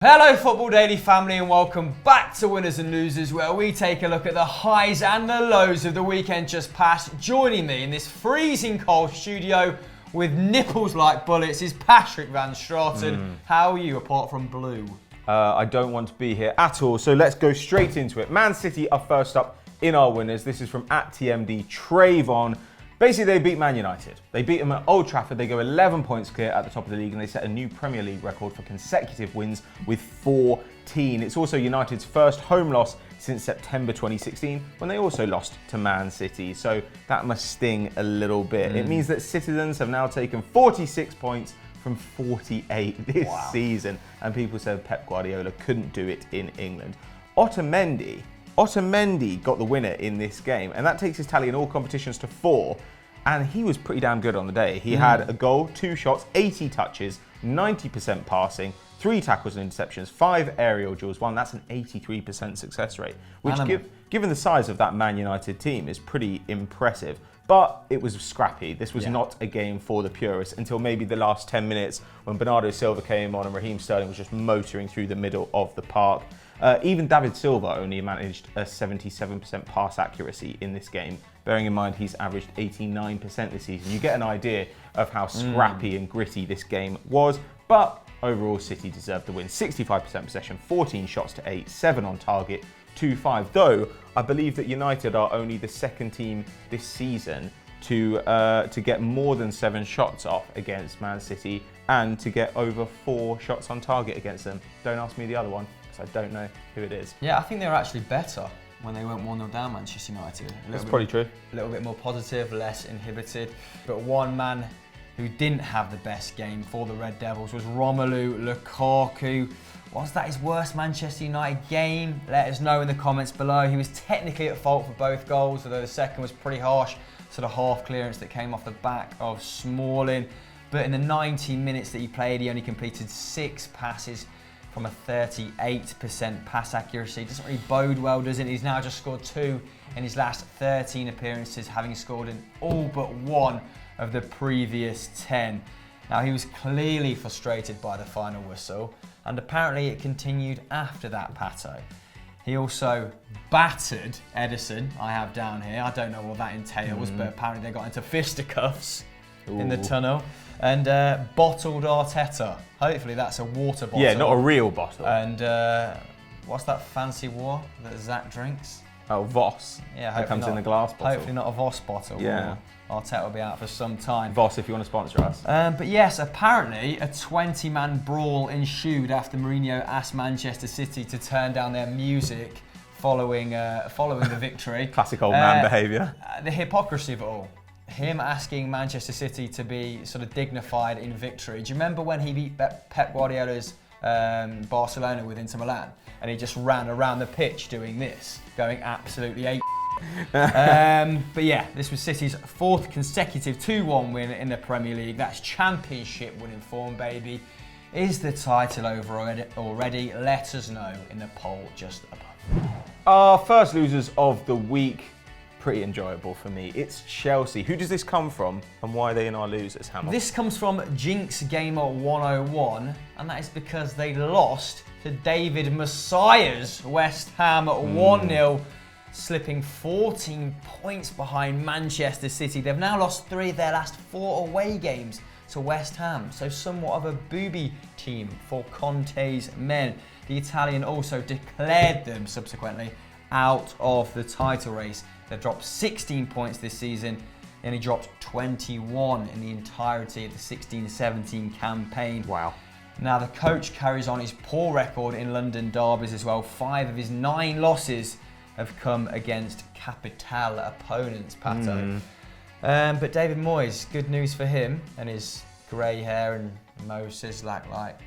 Hello Football Daily family and welcome back to Winners and Losers, where we take a look at the highs and the lows of the weekend just past. Joining me in this freezing cold studio with nipples like bullets is Patrick Van Straten. How are you apart from blue? I don't want to be here at all, so let's go straight into it. Man City are first up in our winners. This is from @TMD Trayvon. Basically, they beat Man United. They beat them at Old Trafford. They go 11 points clear at the top of the league, and they set a new Premier League record for consecutive wins with 14. It's also United's first home loss since September 2016, when they also lost to Man City. So that must sting a little bit. It means that Citizens have now taken 46 points from 48 this season, and people said Pep Guardiola couldn't do it in England. Otamendi got the winner in this game, and that takes his tally in all competitions to 4, and he was pretty damn good on the day. He had a goal, 2 shots, 80 touches, 90% passing, 3 tackles and interceptions, 5 aerial duels won. That's an 83% success rate, which given the size of that Man United team is pretty impressive. But it was scrappy. This was not a game for the purists until maybe the last 10 minutes when Bernardo Silva came on and Raheem Sterling was just motoring through the middle of the park. Even David Silva only managed a 77% pass accuracy in this game. Bearing in mind he's averaged 89% this season. You get an idea of how scrappy and gritty this game was. But overall, City deserved the win. 65% possession, 14 shots to 8, 7 on target, 2-5. Though I believe that United are only the second team this season to get more than 7 shots off against Man City and to get over 4 shots on target against them. Don't ask me the other one, because I don't know who it is. Yeah, I think they were actually better when they went 1-0 down, Manchester United. That's probably true. A little bit more positive, less inhibited. But one man who didn't have the best game for the Red Devils was Romelu Lukaku. Was that his worst Manchester United game? Let us know in the comments below. He was technically at fault for both goals, although the second was pretty harsh. Sort of half clearance that came off the back of Smalling. But in the 90 minutes that he played, he only completed 6 passes from a 38% pass accuracy. Doesn't really bode well, does it? He's now just scored 2 in his last 13 appearances, having scored in all but 1 of the previous 10. Now, he was clearly frustrated by the final whistle, and apparently it continued after that, Pato. He also battered Edison, I have down here. I don't know what that entails, but apparently they got into fisticuffs in the tunnel. And bottled Arteta. Hopefully that's a water bottle. Yeah, not a real bottle. And what's that fancy war that Zach drinks? Oh, Voss. Yeah, that comes in the glass bottle. Hopefully not a Voss bottle. Yeah. Arteta will be out for some time. Voss, if you want to sponsor us. But yes, apparently a 20-man brawl ensued after Mourinho asked Manchester City to turn down their music following the victory. Classic old man behaviour. The hypocrisy of it all. Him asking Manchester City to be sort of dignified in victory. Do you remember when he beat Pep Guardiola's Barcelona with Inter Milan? And he just ran around the pitch doing this, going absolutely ape. But yeah, this was City's 4th consecutive 2-1 win in the Premier League. That's championship winning form, baby. Is the title over already? Let us know in the poll just above. Our first losers of the week. Pretty enjoyable for me. It's Chelsea. Who does this come from and why are they in our losers, Hammer? This comes from Jinx Gamer 101, and that is because they lost to David Messiah's West Ham at 1-0, slipping 14 points behind Manchester City. They've now lost 3 of their last 4 away games to West Ham, so somewhat of a booby team for Conte's men. The Italian also declared them subsequently out of the title race. They've dropped 16 points this season, and he dropped 21 in the entirety of the 16-17 campaign. Wow. Now, the coach carries on his poor record in London derbies as well. 5 of his 9 losses have come against capital opponents, Pato. But David Moyes, good news for him and his grey hair and Mo Sislak-like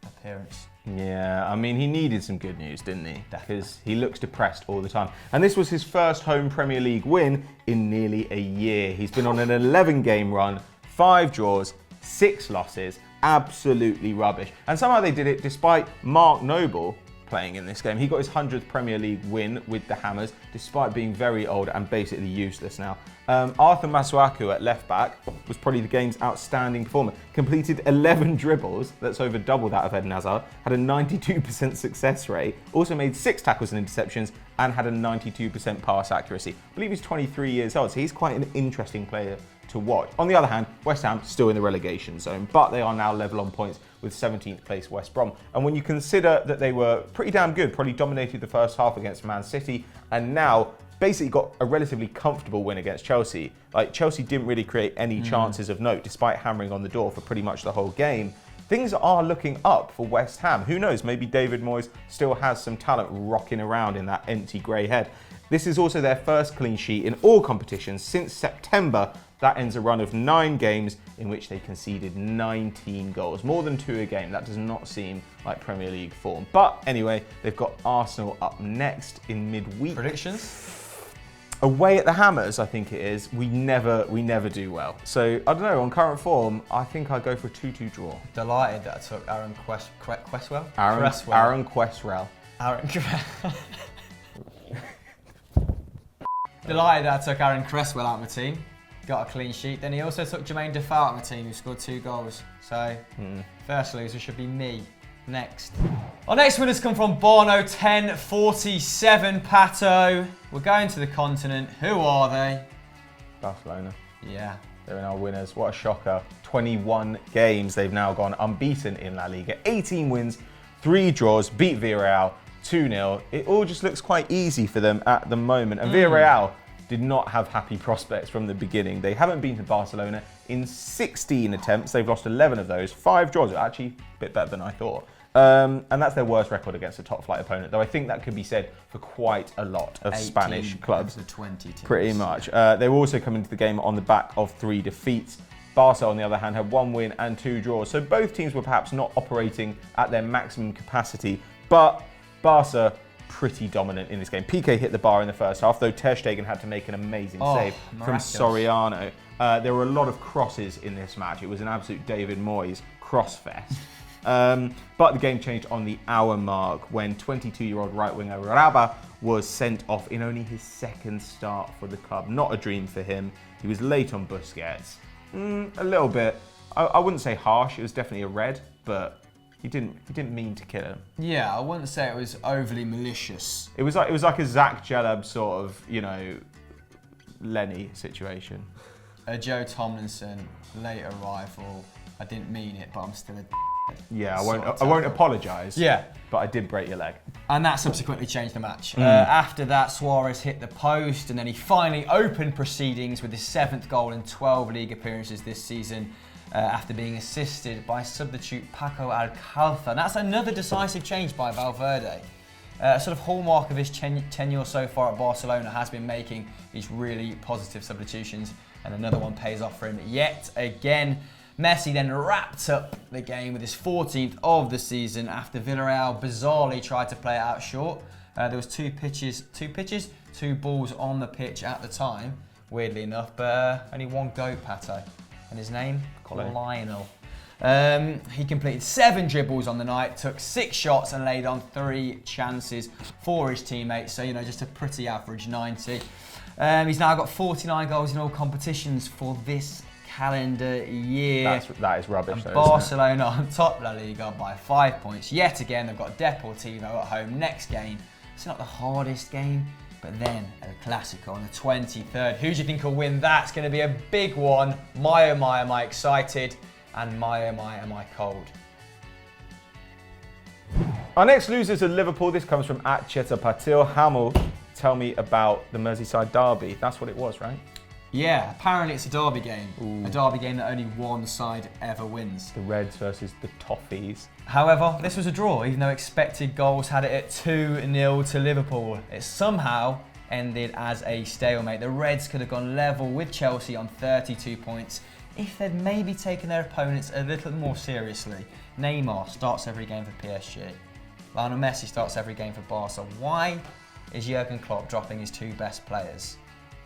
appearance. Yeah, I mean, he needed some good news, didn't he? Because he looks depressed all the time. And this was his first home Premier League win in nearly a year. He's been on an 11-game run, 5 draws, 6 losses, absolutely rubbish. And somehow they did it despite Mark Noble playing in this game. He got his 100th Premier League win with the Hammers, despite being very old and basically useless now. Arthur Masuaku at left back was probably the game's outstanding performer. Completed 11 dribbles, that's over double that of Eden Hazard, had a 92% success rate, also made 6 tackles and interceptions, and had a 92% pass accuracy. I believe he's 23 years old, so he's quite an interesting player to watch. On the other hand, West Ham still in the relegation zone, but they are now level on points with 17th place West Brom. And when you consider that they were pretty damn good, probably dominated the first half against Man City, and now basically got a relatively comfortable win against Chelsea. Like, Chelsea didn't really create any chances of note, despite hammering on the door for pretty much the whole game. Things are looking up for West Ham. Who knows, maybe David Moyes still has some talent rocking around in that empty grey head. This is also their first clean sheet in all competitions since September. That ends a run of 9 games in which they conceded 19 goals, more than 2 a game. That does not seem like Premier League form. But anyway, they've got Arsenal up next in midweek. Predictions? Away at the Hammers, I think it is. We never do well. So I don't know. On current form, I think I'd go for a 2-2 draw. Delighted that I took Aaron Cresswell. Aaron Cresswell. Delighted that I took Aaron Cresswell out of my team. Got a clean sheet. Then he also took Jermaine Defoe out of my team, who scored 2 goals. So first loser should be me. Next. Our next winners come from Bono 1047 Pato. We're going to the continent. Who are they? Barcelona. Yeah. They're in our winners. What a shocker. 21 games they've now gone unbeaten in La Liga. 18 wins, 3 draws, beat Villarreal 2-0. It all just looks quite easy for them at the moment. And Villarreal did not have happy prospects from the beginning. They haven't beaten Barcelona in 16 attempts. They've lost 11 of those. 5 draws, actually a bit better than I thought. And that's their worst record against a top flight opponent, though I think that could be said for quite a lot of Spanish clubs. 20 teams. Pretty much. They were also coming into the game on the back of 3 defeats. Barca, on the other hand, had 1 win and 2 draws. So both teams were perhaps not operating at their maximum capacity, but Barca pretty dominant in this game. Piqué hit the bar in the first half, though Ter Stegen had to make an amazing save from Soriano. There were a lot of crosses in this match. It was an absolute David Moyes cross fest. But the game changed on the hour mark when 22-year-old right winger Raba was sent off in only his 2nd start for the club. Not a dream for him. He was late on Busquets. A little bit. I wouldn't say harsh. It was definitely a red, but he didn't mean to kill him. Yeah, I wouldn't say it was overly malicious. It was like a Zach Jalab sort of, Lenny situation. A Joe Tomlinson late arrival. I didn't mean it, but I'm still a Yeah, I won't apologise. Yeah. But I did break your leg. And that subsequently changed the match. After that, Suarez hit the post, and then he finally opened proceedings with his 7th goal in 12 league appearances this season, after being assisted by substitute Paco Alcalá. And that's another decisive change by Valverde. A sort of hallmark of his tenure so far at Barcelona has been making these really positive substitutions, and another one pays off for him yet again. Messi then wrapped up the game with his 14th of the season after Villarreal bizarrely tried to play it out short. There was two balls on the pitch at the time, weirdly enough, but only one goat, Pato. And his name? Lionel. He completed 7 dribbles on the night, took 6 shots and laid on 3 chances for his teammates. So, just a pretty average 90. He's now got 49 goals in all competitions for this calendar year. That is rubbish, though, Barcelona on top La Liga by 5 points. Yet again, they've got Deportivo at home next game. It's not the hardest game, but then El Clásico on the 23rd. Who do you think will win that? It's going to be a big one. My oh my, am I excited? And my oh my, am I cold? Our next losers are Liverpool. This comes from @Chetapatil Hamel. Tell me about the Merseyside derby. That's what it was, right? Yeah, apparently it's a derby game. Ooh. A derby game that only one side ever wins. The Reds versus the Toffees. However, this was a draw, even though expected goals had it at 2-0 to Liverpool. It somehow ended as a stalemate. The Reds could have gone level with Chelsea on 32 points if they'd maybe taken their opponents a little more seriously. Neymar starts every game for PSG. Lionel Messi starts every game for Barca. Why is Jurgen Klopp dropping his 2 best players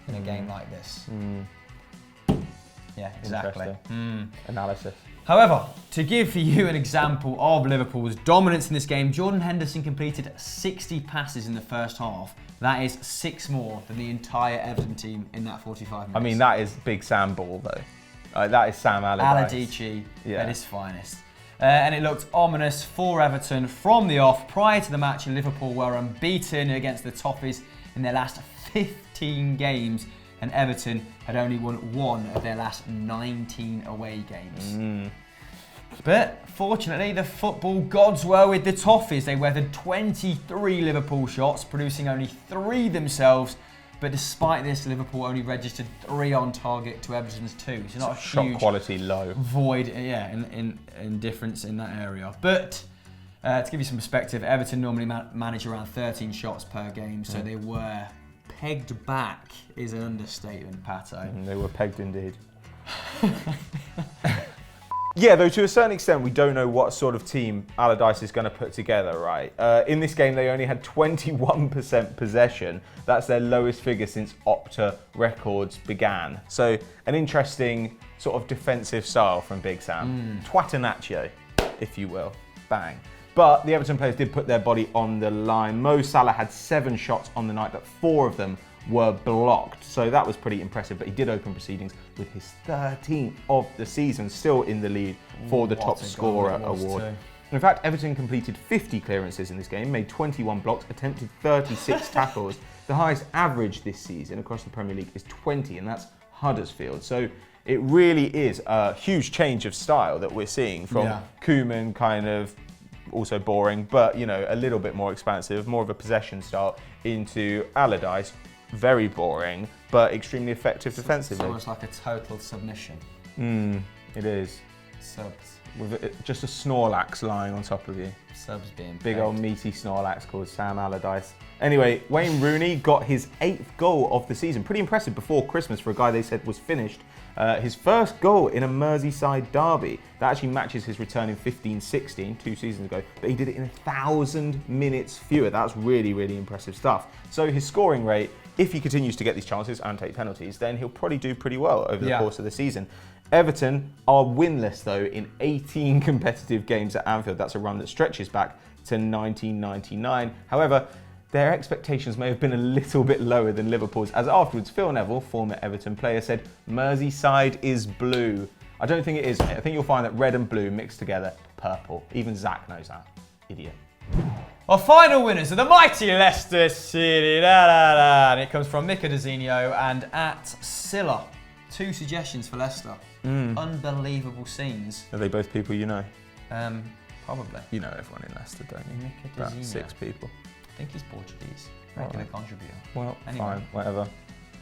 in a game like this? Yeah, exactly. Analysis. However, to give you an example of Liverpool's dominance in this game, Jordan Henderson completed 60 passes in the first half. That is 6 more than the entire Everton team in that 45 minutes. I mean, that is Big Sam ball, though. That is Sam Allardyce. At his finest. And it looked ominous for Everton from the off. Prior to the match, Liverpool were unbeaten against the Toffees in their last 15 games, and Everton had only won 1 of their last 19 away games. But fortunately, the football gods were with the Toffees. They weathered 23 Liverpool shots, producing only 3 themselves. But despite this, Liverpool only registered 3 on target to Everton's 2. So not a shot huge quality low void, in difference in that area. But to give you some perspective, Everton normally manage around 13 shots per game, so they were pegged back. Is an understatement, Pato. They were pegged indeed. Yeah, though to a certain extent, we don't know what sort of team Allardyce is going to put together, right? In this game, they only had 21% possession. That's their lowest figure since Opta records began. So an interesting sort of defensive style from Big Sam. Twatanaccio, if you will. Bang. But the Everton players did put their body on the line. Mo Salah had 7 shots on the night, but 4 of them were blocked. So that was pretty impressive, but he did open proceedings with his 13th of the season, still in the lead for the top scorer award. In fact, Everton completed 50 clearances in this game, made 21 blocks, attempted 36 tackles. The highest average this season across the Premier League is 20, and that's Huddersfield. So it really is a huge change of style that we're seeing from Koeman, kind of also boring, but you know, a little bit more expansive, more of a possession style, into Allardyce. Very boring, but extremely effective defensively. It's almost like a total submission. It is. Subs. With just a Snorlax lying on top of you. Subs being big old meaty Snorlax called Sam Allardyce. Anyway, Wayne Rooney got his 8th goal of the season. Pretty impressive before Christmas for a guy they said was finished. His first goal in a Merseyside derby. That actually matches his return in 15-16, 2 seasons ago, but he did it in 1,000 minutes fewer. That's really, really impressive stuff. So his scoring rate, if he continues to get these chances and take penalties, then he'll probably do pretty well over the course of the season. Everton are winless, though, in 18 competitive games at Anfield. That's a run that stretches back to 1999. However, their expectations may have been a little bit lower than Liverpool's, as afterwards Phil Neville, former Everton player, said, "Merseyside is blue." I don't think it is. I think you'll find that red and blue mixed together, purple. Even Zach knows that. Idiot. Our final winners are the mighty Leicester City. And it comes from Mika Dezinho and at Silla. 2 suggestions for Leicester. Unbelievable scenes. Are they both people you know? Probably. You know everyone in Leicester, don't you? Mika About Dezinho. 6 people. I think he's Portuguese. Regular contributor. Well, anyway. fine, whatever.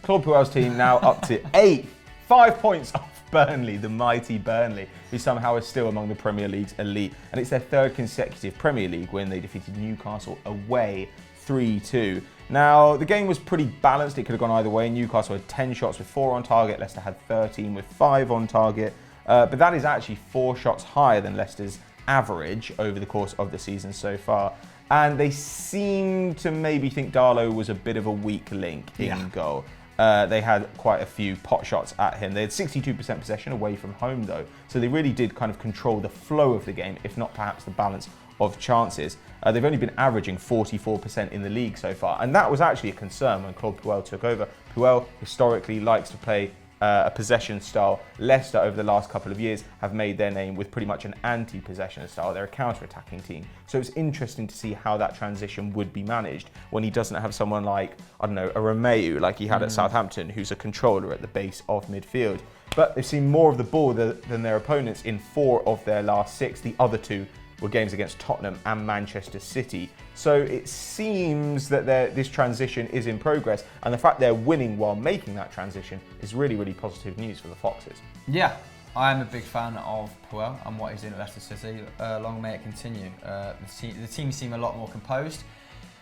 Claude Puel's team now up to 8th. 5 points off Burnley, the mighty Burnley, who somehow are still among the Premier League's elite. And it's their 3rd consecutive Premier League win. They defeated Newcastle away 3-2. Now, the game was pretty balanced. It could have gone either way. Newcastle had 10 shots with 4 on target. Leicester had 13 with 5 on target. But that is actually 4 shots higher than Leicester's average over the course of the season so far. And they seem to maybe think Darlow was a bit of a weak link in goal. They had quite a few pot shots at him. They had 62% possession away from home, though. So they really did kind of control the flow of the game, if not perhaps the balance of chances. They've only been averaging 44% in the league so far. And that was actually a concern when Claude Puel took over. Puel historically likes to play a possession style. Leicester, over the last couple of years, have made their name with pretty much an anti-possession style. They're a counter-attacking team. So it's interesting to see how that transition would be managed when he doesn't have someone like, I don't know, a Romeu, like he had at Southampton, who's a controller at the base of midfield. But they've seen more of the ball than their opponents in 4 of their last 6. The other 2 were games against Tottenham and Manchester City. So it seems that this transition is in progress, and the fact they're winning while making that transition is really, really positive news for the Foxes. Yeah, I'm a big fan of Puel and what he's doing at Leicester City. Long may it continue. The team seem a lot more composed,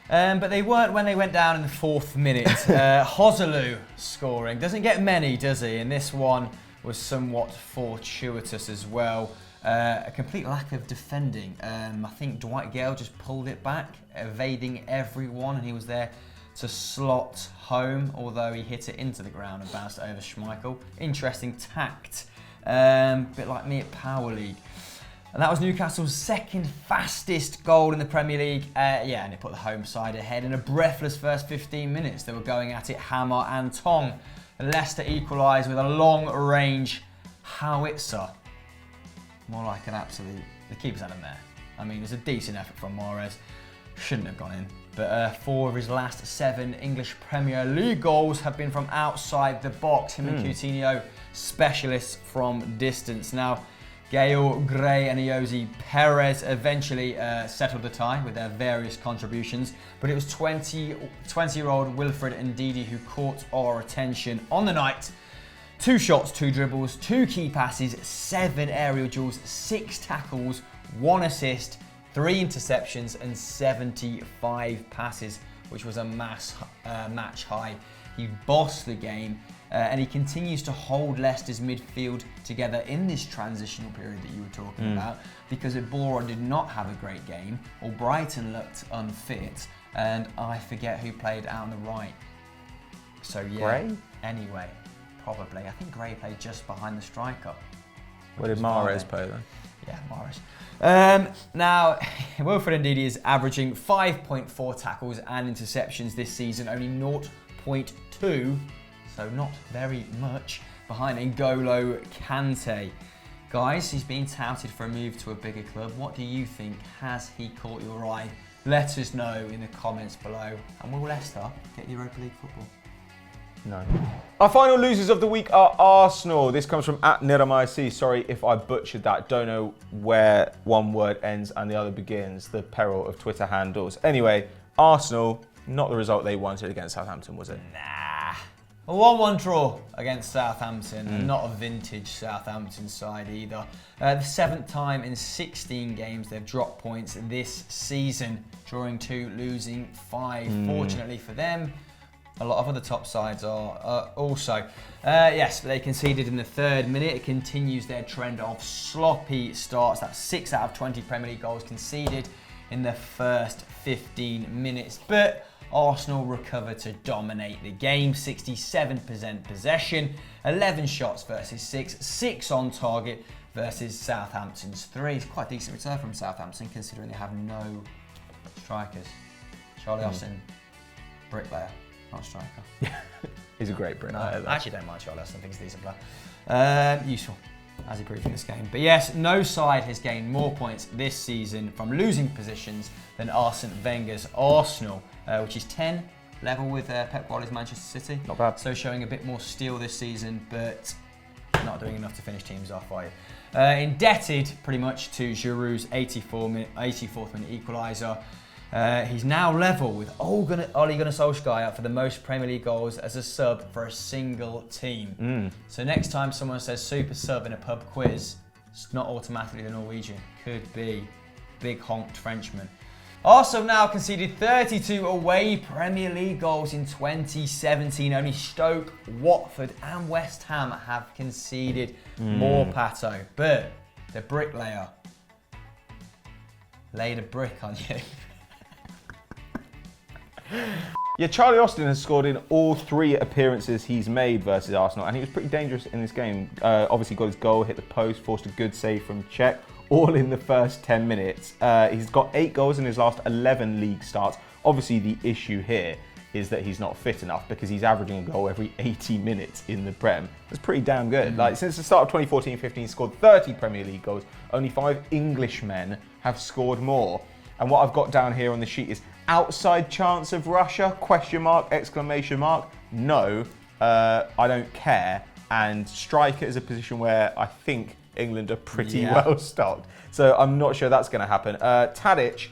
but they weren't when they went down in the 4th minute. Joselu scoring. Doesn't get many, does he? And this one was somewhat fortuitous as well. A complete lack of defending. I think Dwight Gale just pulled it back, evading everyone, and he was there to slot home, although he hit it into the ground and bounced over Schmeichel. Interesting tact bit like me at Power League. And that was Newcastle's second fastest goal in the Premier League. And it put the home side ahead in a breathless first 15 minutes. They were going at it hammer and tong. Leicester equalised with a long-range howitzer. More like an absolute... The keeper's had a mare. I mean, it was a decent effort from Mahrez. Shouldn't have gone in. But 4 of his last 7 English Premier League goals have been from outside the box. Him and Coutinho, specialists from distance. Now, Gale, Gray and Jose Perez eventually settled the tie with their various contributions, but it was 20-year-old Wilfred Ndidi who caught our attention on the night. 2 shots, 2 dribbles, 2 key passes, 7 aerial duels, 6 tackles, 1 assist, 3 interceptions and 75 passes, which was a match high. He bossed the game. And he continues to hold Leicester's midfield together in this transitional period that you were talking about, because Iborra did not have a great game, or Brighton looked unfit, and I forget who played out on the right. So yeah, Gray? Anyway, probably. I think Gray played just behind the striker. Where did Mahrez play then? Yeah, Mahrez. Now, Wilfred Ndidi is averaging 5.4 tackles and interceptions this season, only 0.2. So not very much behind N'Golo Kante. Guys, he's being touted for a move to a bigger club. What do you think? Has he caught your eye? Let us know in the comments below. And will Leicester get Europa League football? No. Our final losers of the week are Arsenal. This comes from @NiraMyC. Sorry if I butchered that. Don't know where one word ends and the other begins. The peril of Twitter handles. Anyway, Arsenal, not the result they wanted against Southampton, was it? Nah. A 1-1 draw against Southampton, and not a vintage Southampton side either. The 7th time in 16 games they've dropped points this season, drawing 2, losing 5. Fortunately for them, a lot of other top sides are also. Yes, but they conceded in the 3rd minute. It continues their trend of sloppy starts. That's 6 out of 20 Premier League goals conceded in the first 15 minutes. But Arsenal recovered to dominate the game. 67% possession, 11 shots versus 6 on target versus Southampton's 3. It's quite a decent return from Southampton considering they have no strikers. Charlie Austin, bricklayer, not striker. He's a great bricklayer. I actually don't mind Charlie Austin, I think he's a decent player. Useful, as he proved in this game. But yes, no side has gained more points this season from losing positions than Arsene Wenger's Arsenal, which is 10, level with Pep Guardiola's Manchester City. Not bad. So showing a bit more steel this season, but not doing enough to finish teams off, are you? Indebted pretty much to Giroud's 84th minute equaliser. He's now level with Ole Gunnar Solskjaer for the most Premier League goals as a sub for a single team. So next time someone says super sub in a pub quiz, it's not automatically the Norwegian. Could be big honked Frenchman. Arsenal now conceded 32 away Premier League goals in 2017. Only Stoke, Watford and West Ham have conceded more, Pato. But the bricklayer laid a brick on you. Yeah, Charlie Austin has scored in all 3 appearances he's made versus Arsenal, and he was pretty dangerous in this game. Obviously got his goal, hit the post, forced a good save from Cech, all in the first 10 minutes. He's got 8 goals in his last 11 league starts. Obviously the issue here is that he's not fit enough because he's averaging a goal every 80 minutes in the Prem. That's pretty damn good. Like, since the start of 2014-15, he's scored 30 Premier League goals. Only 5 Englishmen have scored more. And what I've got down here on the sheet is outside chance of Russia, question mark, exclamation mark. No, I don't care. And striker is a position where I think England are pretty well stocked. So I'm not sure that's going to happen. Tadic,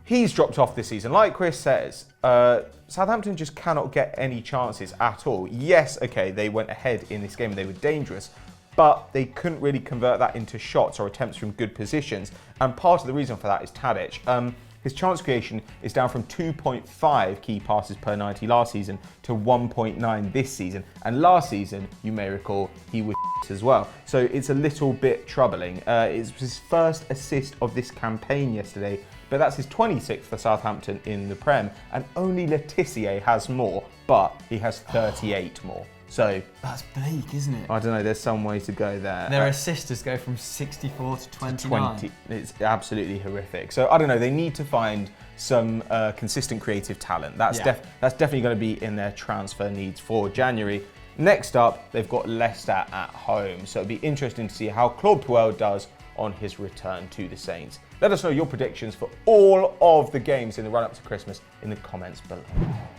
he's dropped off this season. Like Chris says, Southampton just cannot get any chances at all. Yes, okay, they went ahead in this game and they were dangerous, but they couldn't really convert that into shots or attempts from good positions. And part of the reason for that is Tadic. His chance creation is down from 2.5 key passes per 90 last season to 1.9 this season. And last season, you may recall, he was as well. So it's a little bit troubling. It was his first assist of this campaign yesterday, but that's his 26th for Southampton in the Prem. And only Letitia has more, but he has 38 more. So That's bleak, isn't it? I don't know, there's some way to go there. Their assisters go from 64 to 29. It's absolutely horrific. So I don't know, they need to find some consistent creative talent. That's definitely going to be in their transfer needs for January. Next up, they've got Leicester at home. So it'll be interesting to see how Claude Puel does on his return to the Saints. Let us know your predictions for all of the games in the run-up to Christmas in the comments below.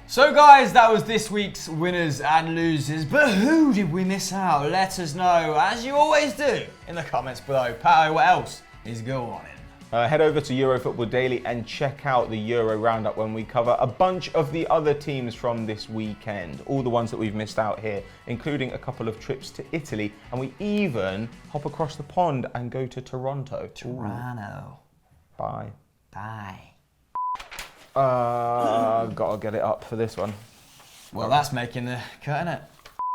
So guys, that was this week's winners and losers, but who did we miss out? Let us know, as you always do, in the comments below. Pato, what else is going on? Head over to EuroFootball Daily and check out the Euro Roundup when we cover a bunch of the other teams from this weekend. All the ones that we've missed out here, including a couple of trips to Italy. And we even hop across the pond and go to Toronto. Toronto. Bye. Bye. Gotta get it up for this one. Well, that's making the cut, innit?